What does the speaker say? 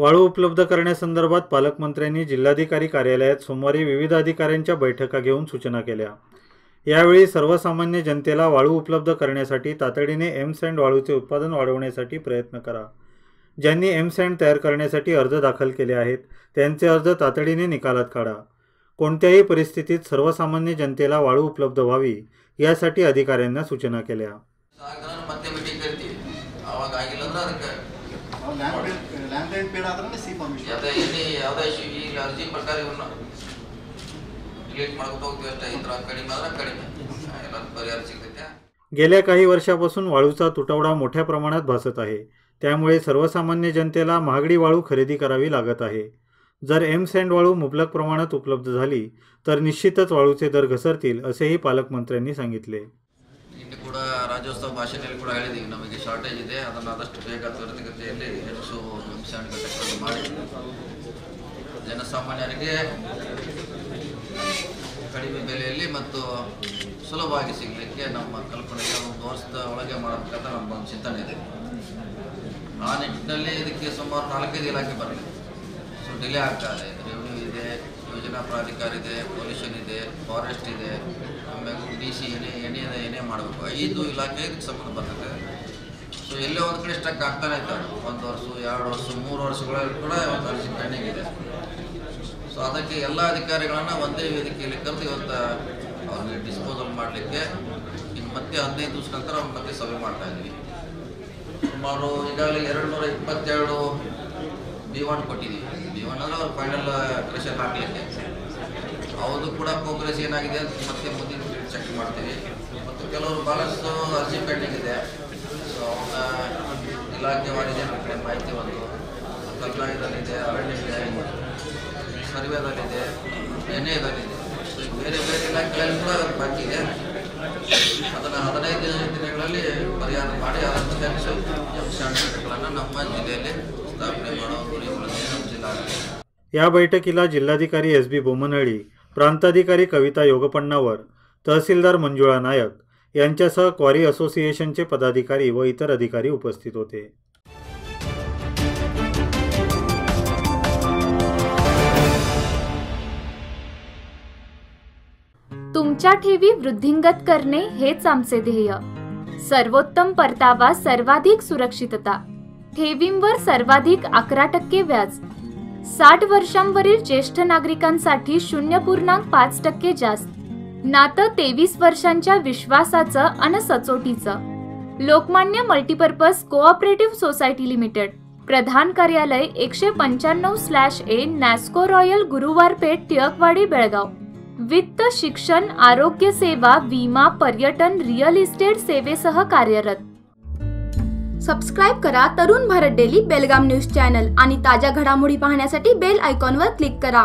वाळू उपलब्ध करण्यासंदर्भात पालकमंत्र्यांनी जिल्हाधिकारी कार्यालयात सोमवारी विविध अधिकाऱ्यांच्या बैठका घेऊन सूचना केल्या। यावेळी सर्वसामान्य जनतेला वाळू उपलब्ध करण्यासाठी तातडीने एम-सँड वाळूचे उत्पादन वाढवण्यासाठी प्रयत्न करा। ज्यांनी एम-सँड तयार करण्यासाठी अर्ज दाखल केले आहेत त्यांचे अर्ज तातडीने निकालात काढा। कोणत्याही परिस्थितीत सर्वसामान्य जनतेला वाळू उपलब्ध व्हावी यासाठी अधिकाऱ्यांना सूचना केल्या। गेल्या काही वर्षापासून वाळूचा तुटवडा मोठ्या प्रमाणात भासत आहे। त्यामुळे सर्वसामान्य जनतेला महागडी वाळू खरेदी करावी लागत आहे। जर एम-सँड वाळू मुबलक प्रमाणात उपलब्ध झाली तर निश्चितच वाळूचे दर घसरतील असेही पालकमंत्र्यांनी सांगितले। ರಾಜ್ಯೋತ್ಸವ ಭಾಷೆಯಲ್ಲಿ ಕೂಡ ಹೇಳಿದ್ದೀವಿ, ನಮಗೆ ಶಾರ್ಟೇಜ್ ಇದೆ, ಅದನ್ನು ಆದಷ್ಟು ಬೇಗ ತ್ವರಿತಗತಿಯಲ್ಲಿ ಹೆಚ್ಚು ಎಂ-सँड ಘಟಕಗಳನ್ನು ಮಾಡಿ ಜನಸಾಮಾನ್ಯರಿಗೆ ಕಡಿಮೆ ಬೆಲೆಯಲ್ಲಿ ಮತ್ತು ಸುಲಭವಾಗಿ ಸಿಗಲಿಕ್ಕೆ ನಮ್ಮ ಕಲ್ಪನೆಗೆ ಒಂದು ವರ್ಷದ ಒಳಗೆ ಮಾಡಬೇಕಂತ ನಮ್ಮ ಒಂದು ಚಿಂತನೆ ಇದೆ। ಆ ನಿಟ್ಟಿನಲ್ಲಿ ಇದಕ್ಕೆ ಸುಮಾರು 4-5 ಇಲಾಖೆ ಬರಲಿದೆ, ಸೊ ಡಿಲೇ ಆಗ್ತಾ ಇದೆ। ರೆವಿನ್ಯೂ ಇದೆ, ಯೋಜನಾ ಪ್ರಾಧಿಕಾರ ಇದೆ, ಪೊಲ್ಯೂಷನ್ ಇದೆ, ಫಾರೆಸ್ಟ್ ಇದೆ, ಆಮೇಲೆ DC ಏನೇ ಮಾಡಬೇಕು, 5 ಇಲಾಖೆ ಇದಕ್ಕೆ ಸಂಬಂಧ ಬರ್ತದೆ। ಸೊ ಎಲ್ಲೇ ಒಂದು ಕಡೆ ಸ್ಟಕ್ ಆಗ್ತಾನೆ ಇದ್ದಾರೆ, 1 ವರ್ಷ 2 ವರ್ಷ 3 ವರ್ಷಗಳಲ್ಲಿ ಕೂಡ ಒಂದು ಅರ್ಜಿ ಪೆಂಡಿಂಗ್ ಇದೆ। ಸೊ ಅದಕ್ಕೆ ಎಲ್ಲ ಅಧಿಕಾರಿಗಳನ್ನು ಒಂದೇ ವೇದಿಕೆಯಲ್ಲಿ ಕರೆದು ಇವತ್ತು ಅವ್ರಿಗೆ ಡಿಸ್ಪೋಸಲ್ ಮಾಡಲಿಕ್ಕೆ ಇನ್ನು ಮತ್ತೆ 15 ದಿವಸ ನಂತರ ಮತ್ತೆ ಸಭೆ ಮಾಡ್ತಾ ಇದ್ವಿ। ಸುಮಾರು ಈಗಾಗಲೇ 222 B1 ಕೊಟ್ಟಿದ್ದೀವಿ। B1 ಅಂದರೆ ಅವ್ರು ಫೈನಲ್ ಕ್ರೆಷರ್ ಹಾಕಲಿಕ್ಕೆ, ಅವ್ರದ್ದು ಕೂಡ ಪ್ರೋಗ್ರೆಸ್ ಏನಾಗಿದೆ ಅಂತ ಮತ್ತೆ ಮುಂದಿನ ಚೆಕ್ ಮಾಡ್ತೀವಿ। ಮತ್ತು ಕೆಲವರು ಭಾಳಷ್ಟು ಅರ್ಜಿ ಪೆಂಡಿಂಗ್ ಇದೆ, ಸೊ ಅವನ್ನ ಇಲಾಖೆ ಮಾಡಿದೆ, ನಮ್ಮ ಕಡೆ ಮಾಹಿತಿ ಬಂದು ಕಂದಾಯದಲ್ಲಿದೆ, ಅರಣ್ಯವಿದೆ, ಸರ್ವೇದಲ್ಲಿದೆ, ಎನ್ಎದಲ್ಲಿದೆ, ಸೊ ಬೇರೆ ಬೇರೆ ಇಲಾಖೆಗಳಲ್ಲಿ ಕೂಡ ಬಾಕಿ ಇದೆ। ಅದನ್ನು 15 ದಿನಗಳಲ್ಲಿ ಪರಿಹಾರ ಮಾಡಿ ಅದನ್ನು ಹೆಚ್ಚು ಎಂ-सँड ಘಟಕಗಳನ್ನು ನಮ್ಮ ಜಿಲ್ಲೆಯಲ್ಲಿ ಸ್ಥಾಪನೆ ಮಾಡೋ ಗುರಿ ಹೊಂದಿದೆ ನಮ್ಮ ಜಿಲ್ಲಾಡಳಿತ। या बैठकीला जिल्हाधिकारी SB बोमनहळ्ळी, प्रांताधिकारी कविता योगपण्णावर, तहसीलदार मंजुळा नायक यांच्यासह क्वारी असोसिएशनचे पदाधिकारी व इतर अधिकारी उपस्थित होते। तुमच्या ठेवी वृद्धिंगत करणे हेच आमचे ध्येय। सर्वोत्तम परतावा, सर्वाधिक सुरक्षितता, ठेवींवर सर्वाधिक 11% व्याज, 60 वर्षांवरील ज्येष्ठ नागरिकांसाठी 0.5% जास्त, नातं 23 वर्षांच्या विश्वासाचं अन सचोटीचं। Lokmanya multipurpose cooperative society limited, प्रधान कार्यालय 195/A नॅस्को रॉयल गुरुवार पेठ, टिळकवाडी, बेळगाव। वित्त, शिक्षण, आरोग्य सेवा, विमा, पर्यटन, रिअल इस्टेट सेवेसह कार्यरत। सबस्क्राइब करा तरुण भारत डेली बेलगाम न्यूज चॅनल आणि ताज्या घडामोडी पाहण्यासाठी बेल आयकॉनवर क्लिक करा।